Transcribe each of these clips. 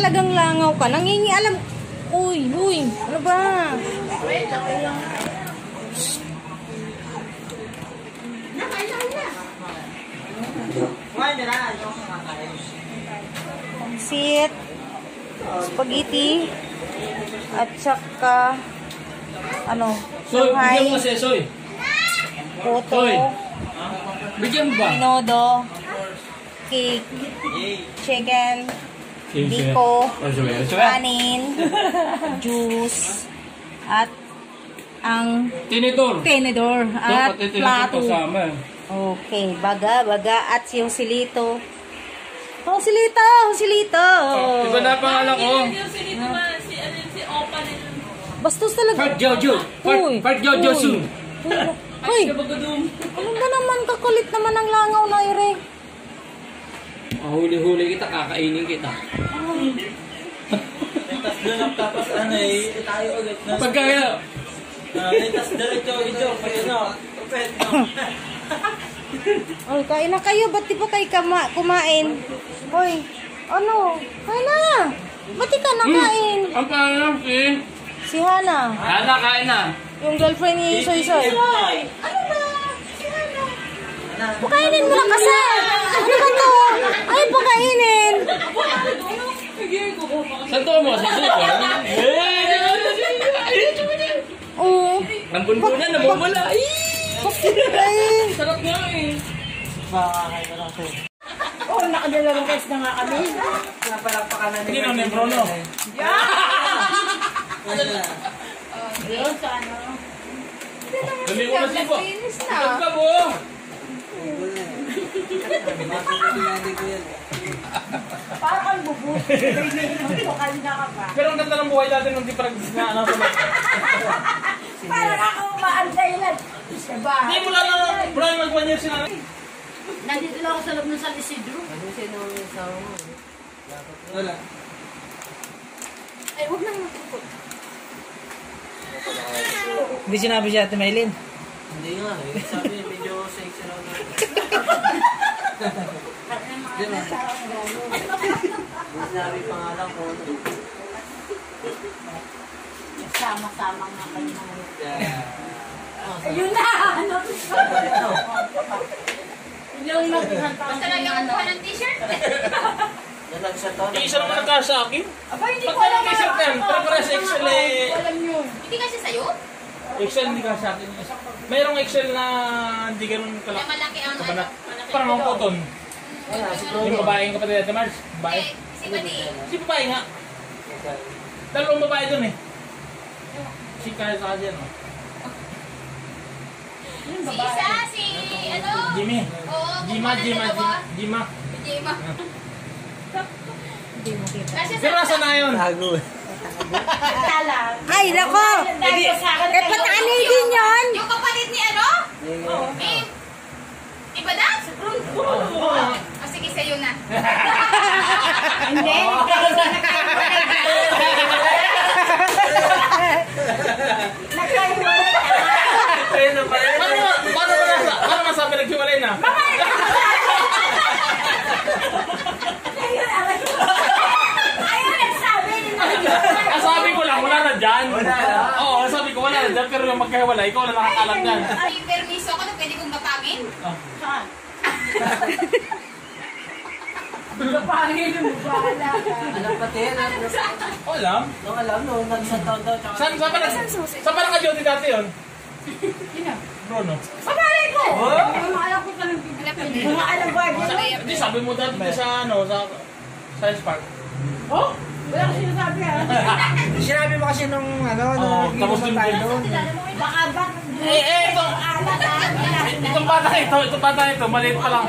talagang langaw ka. Nangingialam. Uy, uy. Ano ba? Pansit, spaghetti, at saka ano, Shanghai, puto, minodo, cake, chicken, biko, kanin, juice, at ang tinidor at plato. Okay, baga at yung silito. Oh, silito. Iba na pangalan ko. Si Opa na yun. Bastos talaga. Fart Jojo. Uy, ano ba naman, kakulit naman ang langaw na ire. Huli-huli kita, kakainin kita. Tapos ano eh, tayo ulit na. Pagkaya. Tapos diretso ito, pag ano, upet no. Oy, kain na kayo. Ba't di pa kayo kumain? Hoy, ano? Kain na. Ba't di ka nakain? Ang pangalan Si Hana. Hana, kain na. Yung girlfriend ni Soy-Soy. Ano ba? Si Hana. Pakainin mo na kasi. Ano ba to? Ay, pakainin. Saan to mo? Sa suko? Oo. Nambunbunan, namumula. Ay. Sarap nga eh. Makakain ka lang sa'yo. Oh, nakadalawang guys na nga kami. Napalakpakan na Hindi na Bruno. Yun, sa ano? Dali ko na sipo. Ito ka mo. Parang ang bubus. Bakal na ka pa. Pero ang ganda ng buhay natin nung di pa nag-ano. Parang ako maantay lang. Diba? Hindi mo lang Brian mag-1 year sila. Nandito lang ako sa loob ng San Isidro. Wala. Ay, huwag nang magpupot. Hindi sinabi si Ate Maylin. Hindi nga eh. Sabi medyo sexy raw na. Di ba? Sinabi pangalan ko. Sama-sama nga kayo na. Ayun na! Ano? Yung naghihanta. Basta lang yung kuha ng t-shirt. Nalang siya to. Isa naman nagkasa sa akin. Aba, hindi ko Pagka alam. nag-isip yan, para-para sa Excel eh. Alam yun. Hindi kasi sa'yo? Excel hindi ka sa akin. Mayroong Excel na hindi ganun Kaya kalaki. malaki ang Kabanat. malaki. Parang ang cotton. Yung babaeng kapatid natin, Mars. Babae. Si Badi. Si babae nga. Dalawang babae dun eh. Si Kyle sa kasi ano. Si isa, si ano? Jimmy. Oo, Jima. Jima. Kasi Pero nasa na yun? Tago. Talang. Ay, nako. Eh, pataanigin yun. yung kapatid ni ano? Eh, iba na? O sige, sa'yo na. Hindi. Nagkahiwalay. Ayun na pala. Paano masabi naghiwalay na? Ayun, nagsabi. Sabi ko lang, wala na dyan. Oo, sabi ko wala na dyan, pero yung magkahiwalay, ikaw na nakakalam dyan. May permiso ako na pwede kong mapangin. Saan? Napangin mo ba? Alam pati yan. Alam? Nung alam, nung nag-isang taon daw. Saan pa naka-duty dati yun? Yun na. Bruno. Pamalay ko! Mga alam ko ka ng mga alam ba? Hindi, sabi mo dati sa ano, sa Science Park. Oh? Wala ko sinasabi ha. Sinabi mo kasi nung ano, nung tapos nag-iwan tayo doon. Baka ba? Itong bata ito, maliit pa lang.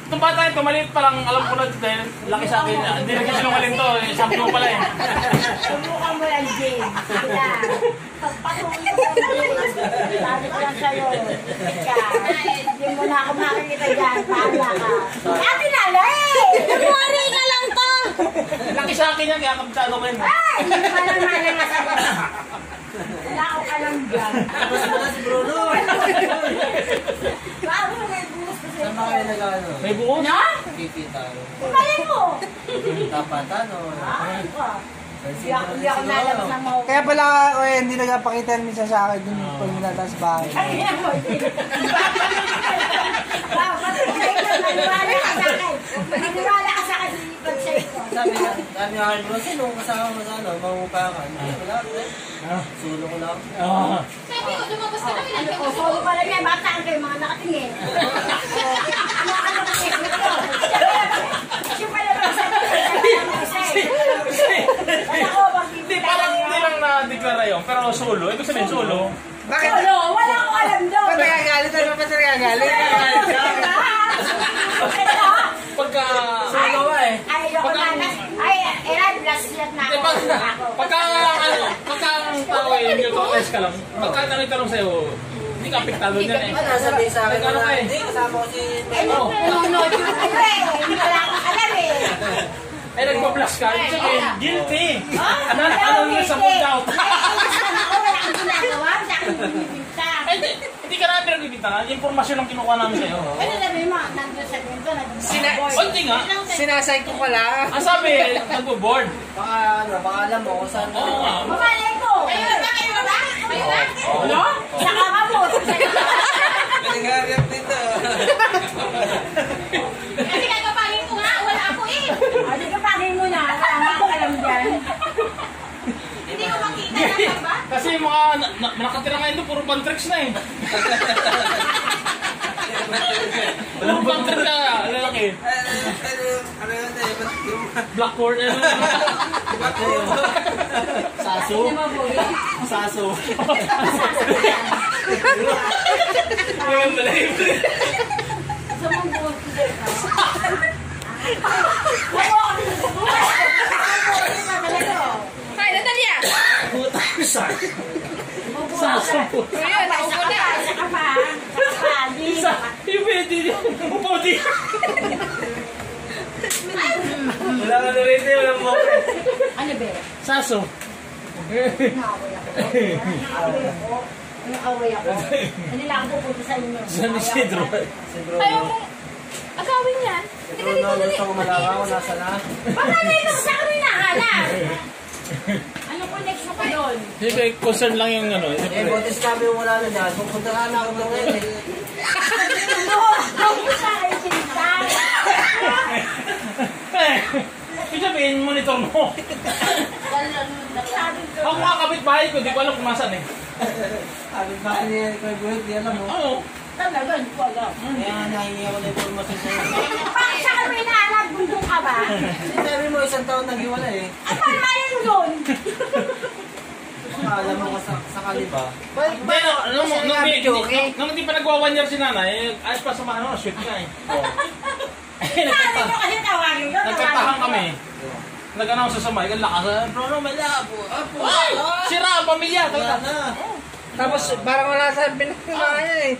Itong bata ito, maliit pa lang, alam ko na dahil laki sa akin. Hindi na kasi sinungaling to, sabi mo pala eh. Subukan mo lang, James. Sila. Pagpatuloy mo lang, James. Sabi ko lang sa'yo. Ika. Hindi mo na ako makikita dyan. Pahala ka. Ate Nalay! Kumari ka lang to. Laki sa akin yan, kaya kapitado ko yun. Ay! Hindi pa naman ang masagot. Wala ako alam dyan. Tapos mo na si Bruno. Bago may buhos kasi. Saan ba kayo nag-ano? May buo? Na? Kikita. Kumalay mo! karapatan o... Hindi ako nalabas ng mga... Kaya pala, hindi nagpakita minsan sa akin dun pag nilata sa bahay. Ay, yan mo. Maniwala ka sa akin. Maniwala ka sa akin. Sabi nga kayo, bro, sino kasama mo sa ano, mamupakan? Wala, sulo ko lang. Sabi ko, lumabas ka namin. O, solo pala niya. Bataan kayo mga nakatingin. Ano kasi ito? Siya pala ba sa Hindi lang na-declara yun, pero solo. Ibig sabihin solo. Bakit? Solo? Wala akong alam doon. Ba't nagagalit? Ano ba sa nagagalit? Pagka... Solo ka eh. Ay, ayoko na. Ay, Eran, last year na ako. Pagka ang tao eh, neutralize ka lang. Pagka tanong sa'yo, hindi ka apektado niyan eh. Ano, sabi sa akin Ano na ka eh? hindi, kasama ko si... Oo. Nunod yung ano eh. Hindi wala akong alam eh. Eh, nagpa-flash ka. Ibig sabihin, guilty. Ano yun sa Hindi. food out? Kasama ko, wala akong ginagawa. Wala akong binibinta. Hindi ka namin pinagbibintangan. Informasyon lang kinukuha namin sa'yo. Ano sabi mo? Nandun sa ganito. Hindi nga. Sinasay ko pala. Ang sabi, nagbo-board. Baka ano, baka alam mo kung saan... Oo nga. Mamalay ko. Kayo na ba? Kayo na ba? Kayo na? Ano? Saka ka mo. Nagagap dito. Kasi kagapangin ko nga. Wala ako eh. Hindi ka pagay mo na. Wala nga akong alam dyan. Hindi ko makita na ba? Kasi yung mga nakatira ngayon doon, puro pantricks na eh. Puro pantricks na, lalaki. Ano yun eh, Blackboard, Saso. Saso. Yung talagang. Sa mong buwan ko dito. Ay, Natalia! Saso po. Kuya, naupo na. Saka pa. Saka pa. Yung pwede niya. Upodi. Wala ka na rin eh, walang mo. Ano ba? Saso. Away ako. Hindi lang ako pupunta sa inyo. San Isidro. Ayaw mong agawin yan. Hindi ka dito Bruno, dali. gusto ko malaman kung nasa na. Baka na ito sa akin nahanap. Anong connection ko doon? Siyempre, concern lang yung ano. Eh, buti sinabi mo wala na dyan. Pupunta ka na ako doon ngayon eh. Ano sa akin sinta? Ibig sabihin, monitor mo. Ako mga kapitbahay ko, di ko alam kung masan eh. Sabi ba niya, Kuya Buhit, di alam mo. Oo. Talaga, hindi ko alam. Kaya nga nahingi ako na informasyon sa'yo. Bakit sa akin nahanap? Bundong ka ba? Sinabi mo, isang taon naghiwala eh. Ay, paano mayan mo doon? Alam mo ka sa kaliba. Hindi, nung hindi pa nagwa 1 year si nanay, ayos pa sa mga sweet nga eh. Sabi nyo kasi tawagin ko. Nagkatahan kami. Nag-announce sa mic, ang lakas. Bruno, may labo. Ay! Sira ang pamilya. Wala na. Tapos parang wala sa pinagkakaya eh.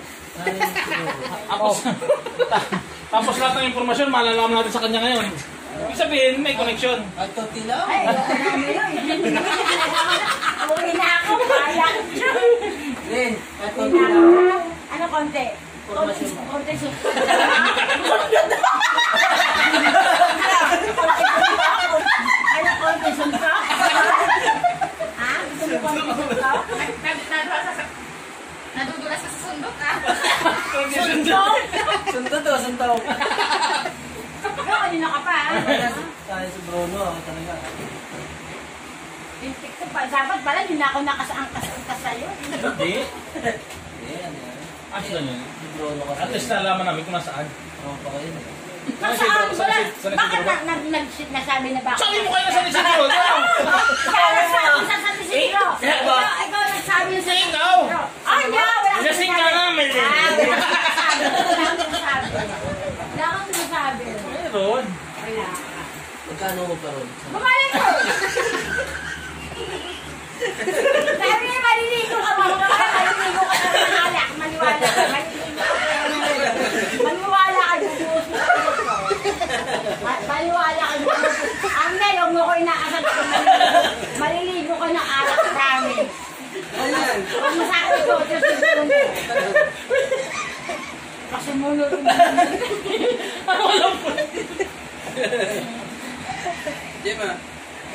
Tapos lahat ng informasyon, malalaman natin sa kanya ngayon. Ibig sabihin, may connection. At konti lang. Ay, uwi na ako. Kaya. Lin, at Uwi konti na lang. ako. Ano konti? Konti soup. Ano konti soup ka? Ha? Gusto mo konti soup ka? Nadudulas ka sa sundok ah. Sunto to, sunto. Kanina ka pa. Tayo si Bruno, talaga. Pintik ko pa. Dapat pala, hindi na ako nakasaangkas sa'yo. Hindi. Ayan, yan. Ayos lang yun. Si Bruno kasi. At least nalaman namin kung nasaan. Oo, pa kayo. Nasaan? Wala. Bakit nasabi na ba ako? Sabi mo kayo na San Isidro. Ikaw nagsabi sa San Isidro. Ikaw nagsabi sa San Ikaw! Isidro. Ay, no! Wala akong Lasing ka namin eh. Wala akong sinasabi. Wala akong sinasabi. Meron. Wala. Magkano mo pa ron? Bumalik ko! Sabi niya, maliligo ka ba? Maliligo ka na ng alak. Maniwala ka. Maniwala ka. Bubuhos mo sa ito. Maniwala ka. Ang melong mo ko inaasal ko. Maliligo ka ng alak. Promise. Ayan. Huwag masakit ko. Kasi munod. Ano alam ko?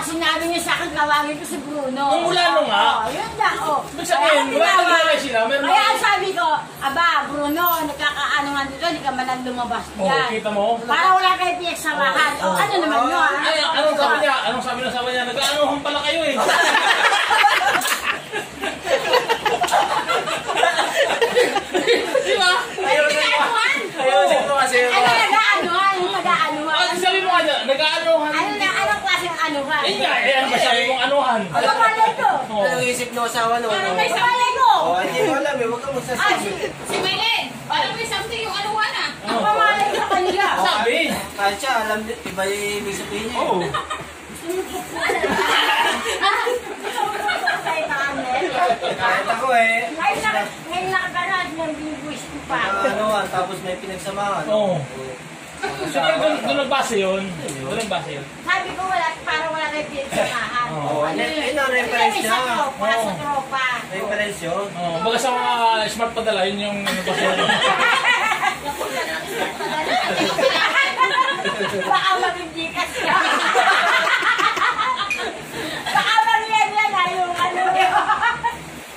sinabi niya sa akin, tawagin ko si Bruno. Kung wala nung nga. Yun lang, Ibig sabihin, wala naglalay sila. Meron Kaya na- ang sabi ko, aba, Bruno, nagkakaano nga dito, hindi ka man lang lumabas Oh, dyan. kita mo? Para wala kayo pinagsamahan. O, ano naman yun? Ay, anong sabi niya? Anong sabi ng sabi niya? Nag-aanuhan pala kayo eh. Di ba? Ayusin mo kasi yung Ano nag-aanuhan? Yung nag-aanuhan? Ah, sabi mo nga dyan, nag-aanuhan. Anong klaseng anuhan? Eh nga, eh, ano ba sabi mong anuhan? Ano malay ko? Oh. Anong isip ng asawa no? Parang may Malay ko! Oh, hindi mo alam eh. Huwag kang Ay, magsasabi. Si Maylin, parang may something yung anuhan ah. Ang pamalay ko kanila. Sabi. Kahit siya, alam din, iba yung ibig sabihin niya. Oo. Kahit ako eh. Ngayon nakagarat ng binubuis ko pa. Tapos may pinagsamahan. Oo. Sige, doon nagbase yun. Doon nagbase yun. Sabi ko wala, parang wala kayo pinagsamahan. Oo, yun ang reference niya. Sa tropa, sa tropa. Reference yun. Oh, baga sa mga smart padala, yun yung nagbase yun. Baka mag-indikas ka. Baka mag-yan na yung ano.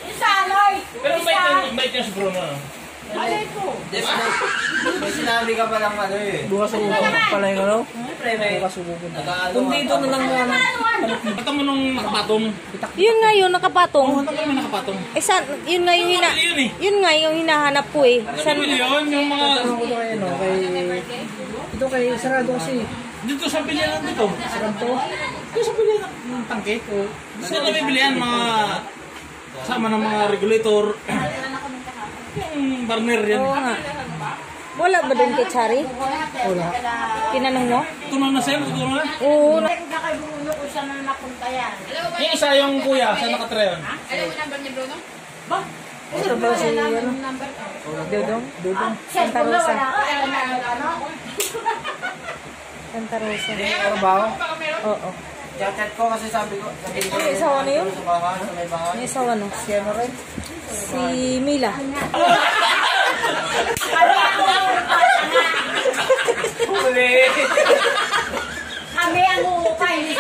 Yung sanoy. Pero bait yung si Bruno. No? Malay ko. Yes, may sinabi ka palang ano eh. Bukas subukan pala yung ano. Siyempre may Bukas subukan. nag-ano. Kung dito na lang yan. Ba't mo nung nakapatong? Yun nga yun, nakapatong. Oo, ba't kami nakapatong? Eh, yun nga yung Yun eh. yun nga yung hinahanap ko eh. Saan mo yun? Yung mga... Tanong ko to kay ano, kay... Ito kay sarado kasi. Dito sa bilihan dito. Sarado. Dito sa bilihan ng tangke. Saan na may bilihan? Mga... Sama ng mga regulator. Yung burner yan. Oo nga. Wala ba doon kay Chari? Wala. Tinanong mo? Tunan na sa'yo? Tunan na? Oo. Hindi ko na kay Bruno kung saan na napunta yan. Alam mo ba Yung isa yung kuya, saan nakatira yun? Alam mo number ni Bruno? Ito ba si ano? Number ko. Dudong? Dudong? Saan Santa ko na Rosa. wala ko. Alam na ano. Santa Rosa. Ano ba? Baka meron. Oo. Chat ko kasi sabi ko. Ano isawa na yun? Sa bahay, sa may bahay. May isawa no? Si ano rin? Si Mila. Kami ako. Huli! Kami ang uupay. Hindi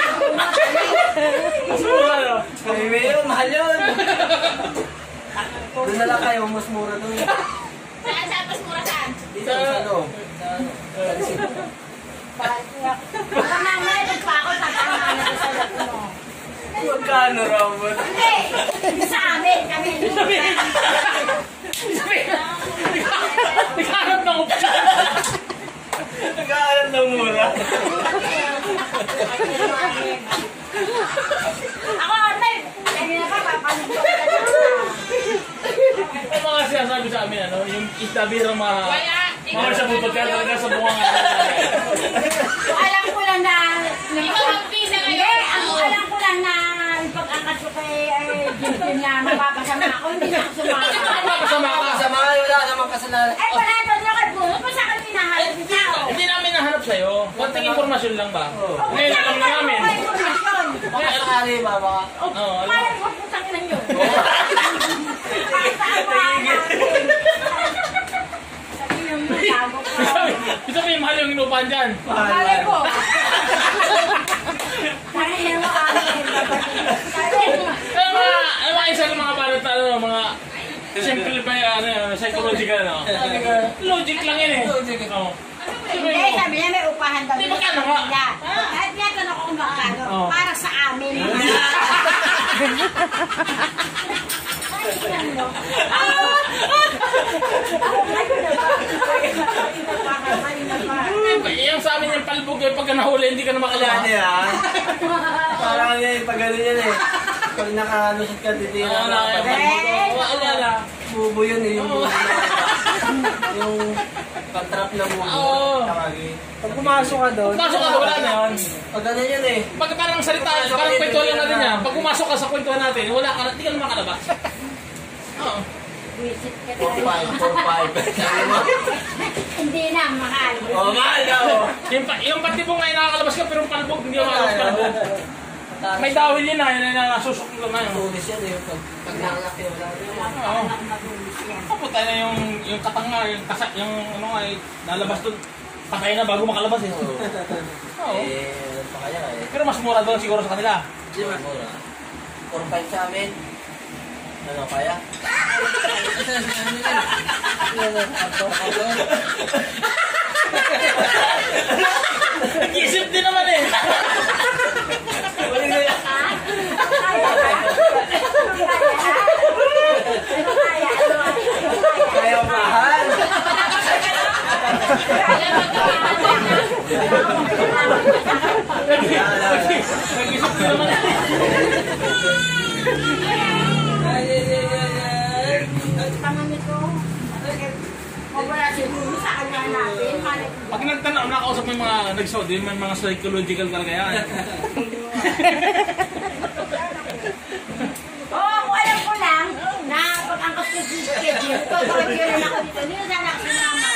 si Bruno. Kami may yun, mahal yun. Doon na lang kayo, mas mura doon. Saan? Saan? Mas mura saan? Dito sa loob. Baka mamaya nagpa ako tatanganan ko sa lahat mo. Magkano raw mo? Hindi. Sa amin. Kami ang uupay. Nagkahanap ng option. Nag-aaral ng mura. Ako, Arnel. Kanina pa, papalit ko ka na. Yung mga sinasabi sa amin, ano, yung itabirang mga... Wala. Mga sa butot ka talaga sa bunga nga. Alam ko lang na... Ikaw ang pina Hindi, ngayon. alam ko lang na pag-angkat ko kay Jim na mapapasama ako, hindi na ako sumama. Kasama ka. Kasama kayo, wala namang kasalanan. Ay, wala ito na kay Bruno, pa sa akin pinahalap niya ako. Hindi namin nahanap sa'yo. Konting informasyon lang ba? Ngayon alam na namin. Baka sakali ba, baka... Oo, alam. Parang ko putang na yun. Sabihin mo, tago ko. Gusto mo yung mahal yung inupahan dyan? Malay ko. Sabihin mo amin. Sabihin mo. Ano mga isa ng mga balot na ano, mga simple ba yung ano, psychological ano? Logic lang yun eh. Logic. Oo. Eh, sabi niya may upahan daw. Di magkano nga? Kahit niya tanong ko kung magkano. Oh. Para sa amin. Yung sa amin yung palbog eh, pagka nahuli, hindi ka na Wala makalahan. niya. Parang yan, pag gano'n yan eh. Pag nakalusot ka, titira Oo, na. wala. Bubo yun eh, yung bubo na. Yung patrap na bubo. Oo. Takagi. Pag pumasok ka doon, Pumasok ka, wala na yun. Pag ganun yun eh. Pag parang salita, parang kwentuhan lang natin yan. Pag pumasok ka sa kwentuhan natin, wala ka, hindi ka naman makalabas. Oo. Visit ka 4-5, tayo. 4-5. Hindi na, mahal. Oo, mahal ka oh. Yung pati po ngayon nakakalabas ka, pero yung palbog, hindi ka makalabas palbog. May dahil yun na, yun na nasusok lang na yun. Tulis yan eh. Pag nakalaki, wala rin. Oo. Kaputa na yung katang nga, yung kasak, yung ano nga, nalabas doon. Patay na bago makalabas eh. Oo. Eh, ano pa kaya eh. Pero mas mura doon siguro sa kanila. Di ba? 4-5 sa amin. Ano kaya? Nag-iisip din naman eh. Kaya mahal. Nag-iisip din naman eh. Pangamit ko. Mawala siguro sa kanya natin. Pag nagtanong, nakausap mo yung mga nag-show, yung mga psychological talaga yan. Oo, kung alam ko lang na pag ang schedule ko, pag-yun ako dito. Hindi na sana ako sinama.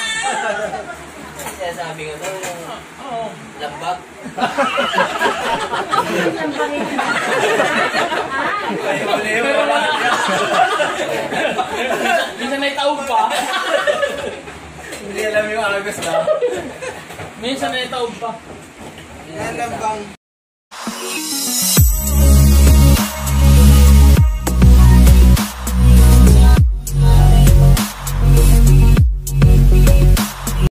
Kaya sabi ko daw, Oo. lambag. Ang bangin. Pero wala. Minsan na itaog pa. Hindi alam yung agos na. Minsan na itaog pa. yan lang bang